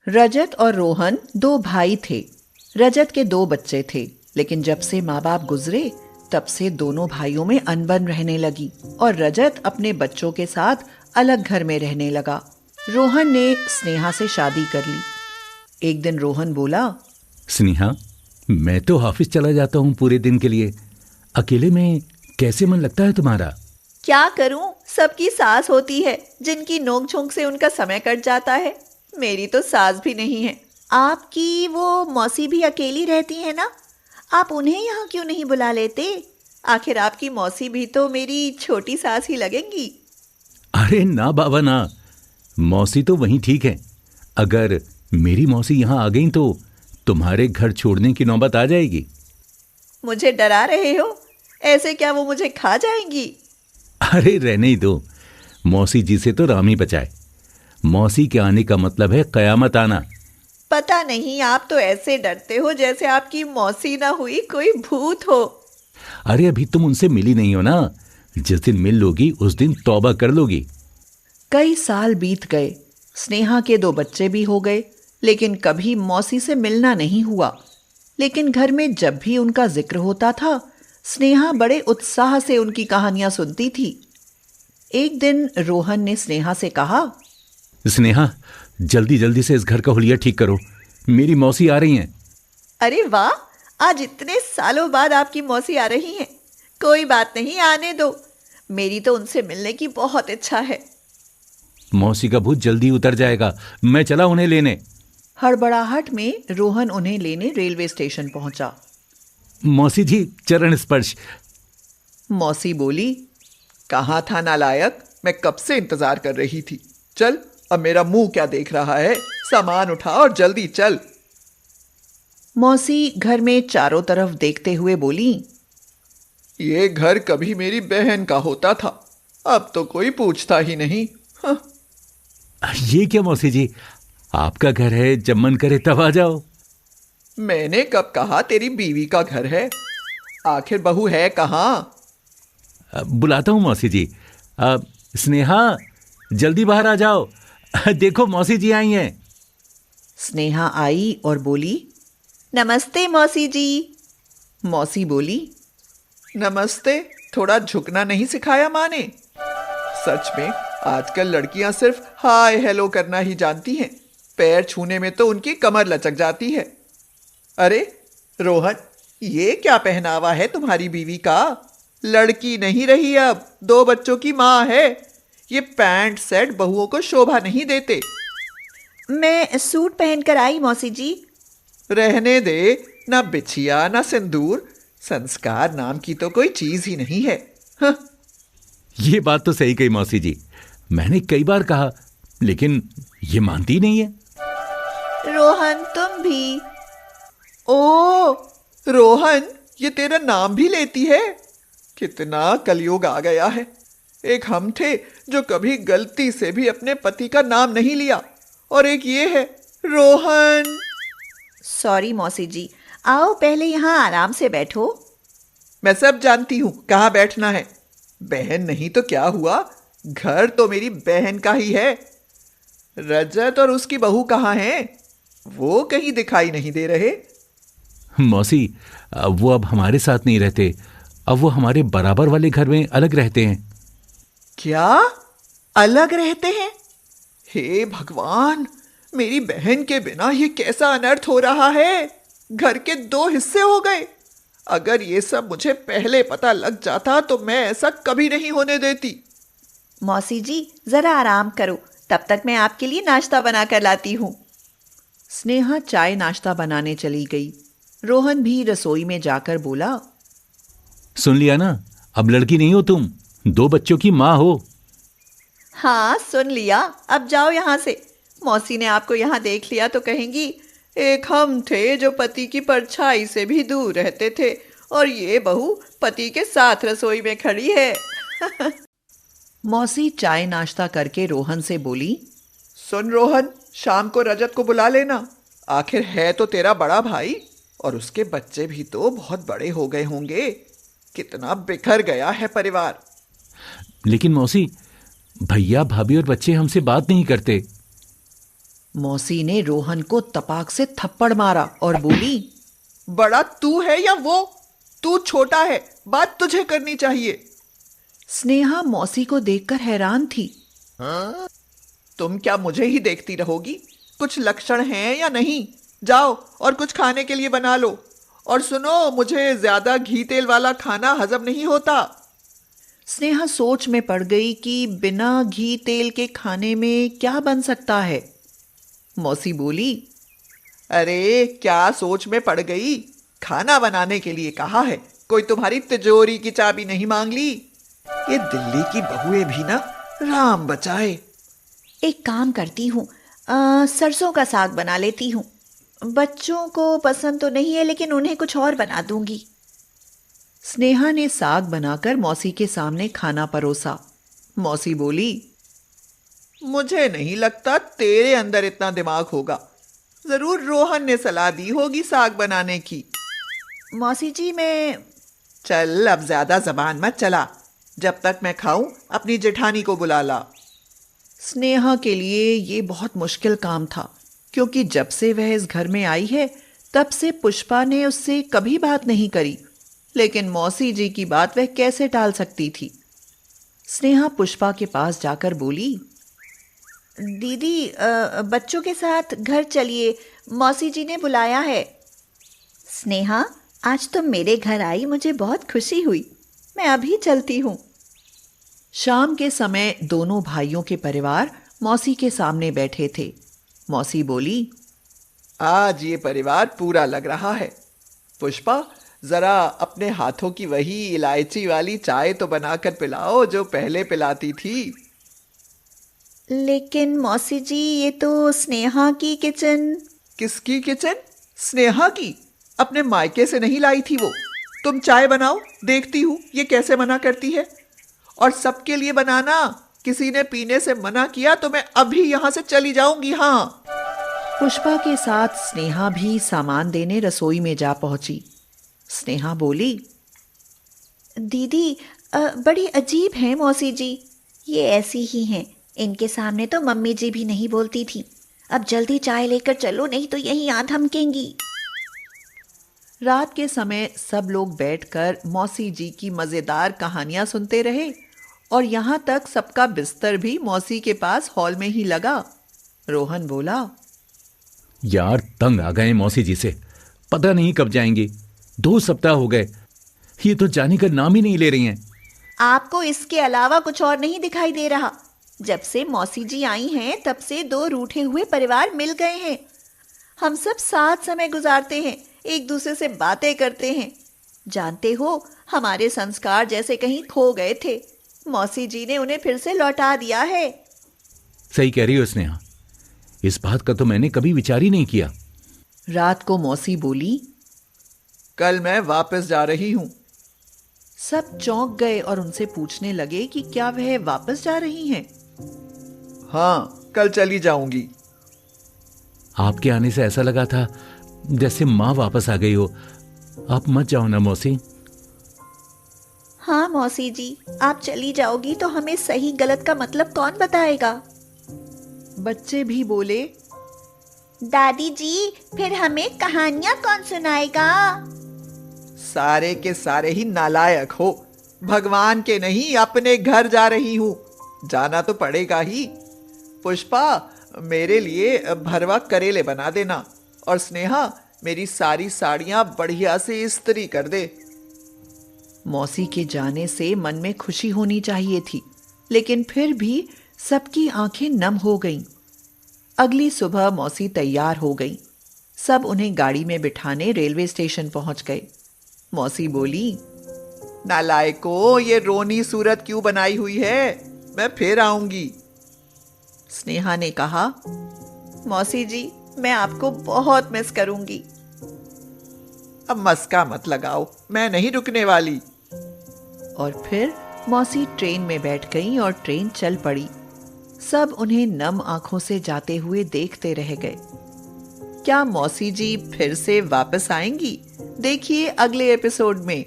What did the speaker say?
रजत और रोहन दो भाई थे। रजत के दो बच्चे थे, लेकिन जब से माँ बाप गुजरे तब से दोनों भाइयों में अनबन रहने लगी और रजत अपने बच्चों के साथ अलग घर में रहने लगा। रोहन ने स्नेहा से शादी कर ली। एक दिन रोहन बोला, स्नेहा, मैं तो ऑफिस चला जाता हूँ पूरे दिन के लिए। अकेले में कैसे मन लगता है तुम्हारा? क्या करूं, सबकी सास होती है जिनकी नोक झोंक से उनका समय कट जाता है। मेरी तो सास भी नहीं है। आपकी वो मौसी भी अकेली रहती है ना, आप उन्हें यहाँ क्यों नहीं बुला लेते? आखिर आपकी मौसी भी तो मेरी छोटी सास ही लगेंगी। अरे ना बाबा ना, मौसी तो वहीं ठीक है। अगर मेरी मौसी यहाँ आ गई तो तुम्हारे घर छोड़ने की नौबत आ जाएगी। मुझे डरा रहे हो? ऐसे क्या वो मुझे खा जाएंगी? अरे रहने ही दो, मौसी जी से तो राम ही बचाए। मौसी के आने का मतलब है कयामत आना। पता नहीं, आप तो ऐसे डरते हो जैसे आपकी मौसी ना हुई कोई भूत हो। अरे अभी तुम उनसे मिली नहीं हो ना, जिस दिन मिल लोगी उस दिन तौबा कर लोगी। कई साल बीत गए, स्नेहा के दो बच्चे भी हो गए, लेकिन कभी मौसी से मिलना नहीं हुआ। लेकिन घर में जब भी उनका जिक्र होता था, स्नेहा बड़े उत्साह से उनकी कहानियां सुनती थी। एक दिन रोहन ने स्नेहा से कहा, स्नेहा, जल्दी जल्दी से इस घर का हुलिया ठीक करो, मेरी मौसी आ रही हैं। अरे वाह, आज इतने सालों बाद आपकी मौसी आ रही हैं। कोई बात नहीं, आने दो। मेरी तो उनसे मिलने की बहुत इच्छा है। मौसी का भूत जल्दी उतर जाएगा, मैं चला उन्हें लेने। हड़बड़ाहट में रोहन उन्हें लेने रेलवे स्टेशन पहुंचा। मौसी जी, चरण स्पर्श। मौसी बोली, कहाँ था नालायक, मैं कब से इंतजार कर रही थी। चल, अब मेरा मुंह क्या देख रहा है, सामान उठा और जल्दी चल। मौसी घर में चारों तरफ देखते हुए बोली, ये घर कभी मेरी बहन का होता था, अब तो कोई पूछता ही नहीं। हाँ। ये क्या मौसी जी, आपका घर है, जब मन करे तब आ जाओ। मैंने कब कहा तेरी बीवी का घर है? आखिर बहू है कहाँ? बुलाता हूँ मौसी जी। स्नेहा, जल्दी बाहर आ जाओ, देखो मौसी जी आई हैं। स्नेहा आई और बोली, नमस्ते मौसी जी। मौसी बोली, नमस्ते, थोड़ा झुकना नहीं सिखाया माँ ने? सच में आजकल लड़कियां सिर्फ हाय हेलो करना ही जानती हैं, पैर छूने में तो उनकी कमर लचक जाती है। अरे रोहन, ये क्या पहनावा है तुम्हारी बीवी का? लड़की नहीं रही, अब दो बच्चों की माँ है। ये पैंट सेट बहुओं को शोभा नहीं देते। मैं सूट पहनकर आई मौसी जी। रहने दे, ना बिछिया ना सिंदूर, संस्कार नाम की तो कोई चीज ही नहीं है। हाँ। ये बात तो सही कही मौसी जी, मैंने कई बार कहा, लेकिन ये मानती नहीं है। रोहन, तुम भी? ओ रोहन, ये तेरा नाम भी लेती है? कितना कलयुग आ गया है। एक हम थे जो कभी गलती से भी अपने पति का नाम नहीं लिया, और एक ये है रोहन। सॉरी मौसी जी, आओ पहले यहाँ आराम से बैठो। मैं सब जानती हूँ कहाँ बैठना है। बहन नहीं तो क्या हुआ, घर तो मेरी बहन का ही है। रजत और उसकी बहू कहाँ हैं? वो कहीं दिखाई नहीं दे रहे। मौसी, वो अब हमारे साथ नहीं रहते, अब वो हमारे बराबर वाले घर में अलग रहते हैं। क्या अलग रहते हैं? हे भगवान, मेरी बहन के बिना ये कैसा अनर्थ हो रहा है। घर के दो हिस्से हो गए। अगर ये सब मुझे पहले पता लग जाता तो मैं ऐसा कभी नहीं होने देती। मौसी जी, जरा आराम करो, तब तक मैं आपके लिए नाश्ता बना कर लाती हूँ। स्नेहा चाय नाश्ता बनाने चली गई। रोहन भी रसोई में जाकर बोला, सुन लिया ना, अब लड़की नहीं हो तुम, दो बच्चों की माँ हो। हाँ सुन लिया, अब जाओ यहाँ से। मौसी ने आपको यहाँ देख लिया तो कहेंगी, एक हम थे जो पति की परछाई से भी दूर रहते थे, और ये बहू पति के साथ रसोई में खड़ी है। मौसी चाय नाश्ता करके रोहन से बोली, सुन रोहन, शाम को रजत को बुला लेना। आखिर है तो तेरा बड़ा भाई, और उसके बच्चे भी तो बहुत बड़े हो गए होंगे। कितना बिखर गया है परिवार। लेकिन मौसी, भैया भाभी और बच्चे हमसे बात नहीं करते। मौसी ने रोहन को तपाक से थप्पड़ मारा और बोली, बड़ा तू है या वो? तू छोटा है, बात तुझे करनी चाहिए। स्नेहा मौसी को देखकर हैरान थी। तुम क्या मुझे ही देखती रहोगी? कुछ लक्षण हैं या नहीं? जाओ और कुछ खाने के लिए बना लो। और सुनो, मुझे ज्यादा घी तेल वाला खाना हजम नहीं होता। स्नेहा सोच में पड़ गई कि बिना घी तेल के खाने में क्या बन सकता है। मौसी बोली, अरे क्या सोच में पड़ गई? खाना बनाने के लिए कहा है, कोई तुम्हारी तिजोरी की चाबी नहीं मांग ली। ये दिल्ली की बहुएं भी ना, राम बचाए। एक काम करती हूँ, सरसों का साग बना लेती हूँ। बच्चों को पसंद तो नहीं है, लेकिन उन्हें कुछ और बना दूंगी। स्नेहा ने साग बनाकर मौसी के सामने खाना परोसा। मौसी बोली, मुझे नहीं लगता तेरे अंदर इतना दिमाग होगा। जरूर रोहन ने सलाह दी होगी साग बनाने की। मौसी जी, मैं... चल अब ज्यादा जबान मत चला। जब तक मैं खाऊं अपनी जेठानी को बुला ला। स्नेहा के लिए ये बहुत मुश्किल काम था, क्योंकि जब से वह इस घर में आई है तब से पुष्पा ने उससे कभी बात नहीं करी। लेकिन मौसी जी की बात वह कैसे टाल सकती थी। स्नेहा पुष्पा के पास जाकर बोली, दीदी, बच्चों के साथ घर चलिए, मौसी जी ने बुलाया है। स्नेहा, आज तुम मेरे घर आई, मुझे बहुत खुशी हुई। मैं अभी चलती हूँ। शाम के समय दोनों भाइयों के परिवार मौसी के सामने बैठे थे। मौसी बोली, आज ये परिवार पूरा लग रहा है। पुष्पा, जरा अपने हाथों की वही इलायची वाली चाय तो बनाकर पिलाओ जो पहले पिलाती थी। लेकिन मौसी जी, ये तो स्नेहा की किचन। किसकी किचन? स्नेहा की? अपने मायके से नहीं लाई थी वो। तुम चाय बनाओ, देखती हूँ ये कैसे मना करती है। और सबके लिए बनाना। किसी ने पीने से मना किया तो मैं अभी यहां से चली जाऊंगी। हाँ। पुष्पा के साथ स्नेहा भी सामान देने रसोई में जा पहुंची। स्नेहा बोली, दीदी, बड़ी अजीब हैं मौसी जी। ये ऐसी ही हैं। इनके सामने तो मम्मी जी भी नहीं बोलती थी। अब जल्दी चाय लेकर चलो, नहीं तो यहीं आ धमकेंगी। रात के समय सब लोग बैठकर मौसी जी की मजेदार कहानियां सुनते रहे और यहां तक सबका बिस्तर भी मौसी के पास हॉल में ही लगा। रोहन बोला, यार तंग आ गए मौसी जी से, पता नहीं कब जाएंगी। 2 सप्ताह हो गए, ये तो जाने का नाम ही नहीं ले रही हैं। आपको इसके अलावा कुछ और नहीं दिखाई दे रहा? जब से मौसी जी आई हैं तब से 2 रूठे हुए परिवार मिल गए हैं। हम सब साथ समय गुजारते हैं, एक दूसरे से बातें करते हैं। जानते हो, हमारे संस्कार जैसे कहीं खो गए थे। मौसी जी ने उन्हें फिर से लौटा दिया है। सही कह रही हो स्नेहा, इस बात का तो मैंने कभी विचार ही नहीं किया। रात को मौसी बोली, कल मैं वापस जा रही हूं। सब चौंक गए और उनसे पूछने लगे कि क्या वह वापस जा रही हैं। हाँ, कल चली जाऊंगी। आपके आने से ऐसा लगा था जैसे माँ वापस आ गई हो। आप मत जाओ ना मौसी। हाँ मौसी जी, आप चली जाओगी तो हमें सही गलत का मतलब कौन बताएगा? बच्चे भी बोले, दादी जी, फिर हमें कहानियां कौन सुनाएगा? सारे के सारे ही नालायक हो। भगवान के नहीं, अपने घर जा रही हूं। जाना तो पड़ेगा ही। पुष्पा, मेरे लिए भरवा करेले बना देना। और स्नेहा, मेरी सारी साड़ियां बढ़िया से इस्त्री कर दे। मौसी के जाने से मन में खुशी होनी चाहिए थी, लेकिन फिर भी सबकी आंखें नम हो गईं। अगली सुबह मौसी तैयार हो गईं। सब उन्हें गाड़ी में बिठाने रेलवे स्टेशन पहुंच गए। मौसी बोली, नालायको, ये रोनी सूरत क्यों बनाई हुई है? मैं फिर आऊंगी। स्नेहा ने कहा, मौसी जी, मैं आपको बहुत मिस करूंगी। अब मस्का मत लगाओ, मैं नहीं रुकने वाली। और फिर मौसी ट्रेन में बैठ गईं और ट्रेन चल पड़ी। सब उन्हें नम आंखों से जाते हुए देखते रह गए। क्या मौसी जी फिर से वापस आएंगी? देखिए अगले एपिसोड में।